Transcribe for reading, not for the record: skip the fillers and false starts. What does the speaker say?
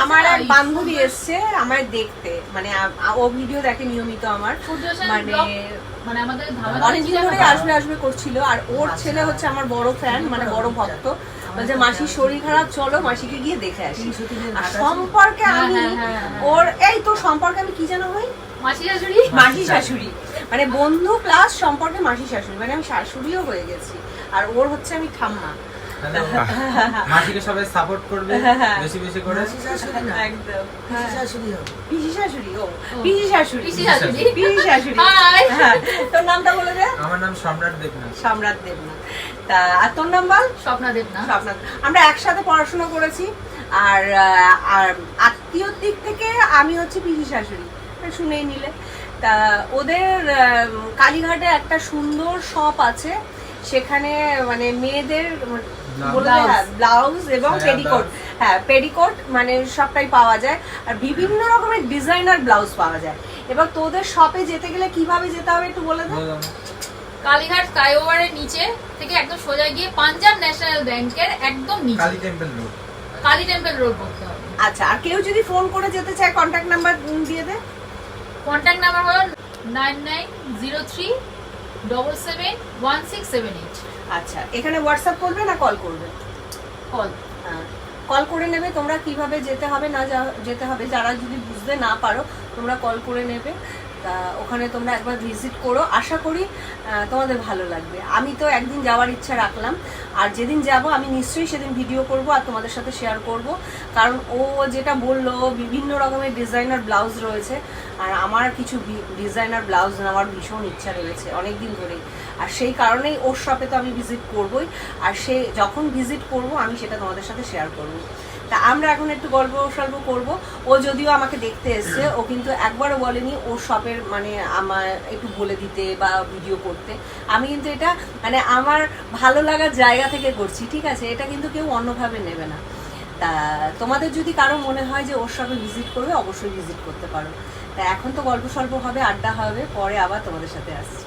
আমার এক বান্ধবী এসছে আমায় দেখতে, মানে ও ভিডিও দেখে নিয়মিত আমার, মানে অনেকদিন ধরে আসবে আসবে করছিল। আর ওর ছেলে হচ্ছে আমার বড় ফ্যান, মানে বড় ভক্ত। বলছে মাসির শরীর খারাপ, চলো মাসিকে গিয়ে দেখে আসি। সম্পর্কে আমি ওর এই তো সম্পর্কে আমি কি জানো ভাই, মাসি শাশুড়ি, মানে বন্ধু প্লাস সম্পর্কে মাসি শাশুড়ি, মানে আমি শাশুড়িও হয়ে গেছি। আর ওর হচ্ছে আমি ঠাম্মা। মাসিকে সবাই সাপোর্ট করবে বেশি বেশি করে। একদম পিসি শাশুড়ি হবে, পিসি শাশুড়ি। ও পিসি শাশুড়ি, পিসি শাশুড়ি। তোর নামটা বলে দে। আমার নাম সম্রাট দেবনাথ। সম্রাট দেবনাথ। তা আর তোর নাম বল। স্বপ্না দেবনাথ। স্বপ্না। আমরা একসাথে পড়াশোনা করেছি। আর আর আত্মীয়র দিক থেকে আমি হচ্ছে পিসি শাশুড়ি, শুনেই নিলে। তা ওদের কালীঘাটে একটা সুন্দর শপ আছে, সেখানে মানে মেয়েদের ব্লাউজ এবং পেটিকোট, হ্যাঁ পেটিকোট মানে সবটাই পাওয়া যায়। আর বিভিন্ন রকমের ডিজাইনার ব্লাউজ পাওয়া যায়। এবার তোদের শপে যেতে গেলে কিভাবে যেতে হবে একটু বলে দে। কালীঘাট ফ্লাইওভারের নিচে থেকে একদম সোজা গিয়ে পাঞ্জাব ন্যাশনাল ব্যাংকের একদম নিচে Kali temple road, Kali temple road বলতে হবে। আচ্ছা, আর কেউ যদি ফোন করে যেতে চায় কন্ট্যাক্ট নাম্বার দিয়ে দে। কন্ট্যাক্ট নাম্বার হলো 9903771678। আচ্ছা, এখানে হোয়াটসঅ্যাপ করবে না কল করবে? কল। কল করে নেবে তোমরা, কিভাবে যেতে হবে না যেতে হবে। যারা যদি বুঝতে না পারো তোমরা কল করে নেবে। তা ওখানে তোমরা একবার ভিজিট করো, আশা করি তোমাদের ভালো লাগবে। আমি তো একদিন যাওয়ার ইচ্ছা রাখলাম, আর যেদিন যাব আমি নিশ্চয়ই সেদিন ভিডিও করব আর তোমাদের সাথে শেয়ার করব। কারণ ও যেটা বললো বিভিন্ন রকমের ডিজাইনার ব্লাউজ রয়েছে, আর আমার কিছু ডিজাইনার ব্লাউজ নেওয়ার ভীষণ ইচ্ছা রয়েছে অনেক দিন ধরেই। আর সেই কারণেই ওর শপে তো আমি ভিজিট করবই, আর সে যখন ভিজিট করব আমি সেটা তোমাদের সাথে শেয়ার করব। তা আমরা এখন একটু গল্প সল্প করবো। ও যদিও আমাকে দেখতে এসছে, ও কিন্তু একবারও বলেনি ওর শপের মানে আমার একটু বলে দিতে বা ভিডিও করতে। আমি কিন্তু এটা মানে আমার ভালো লাগার জায়গা থেকে করছি, ঠিক আছে? এটা কিন্তু কেউ অন্যভাবে নেবে না। তা তোমাদের যদি কারো মনে হয় যে ওর শপে ভিজিট করবে, অবশ্যই ভিজিট করতে পারো। তা এখন তো গল্প সল্প হবে, আড্ডা হবে, পরে আবার তোমাদের সাথে আসছি।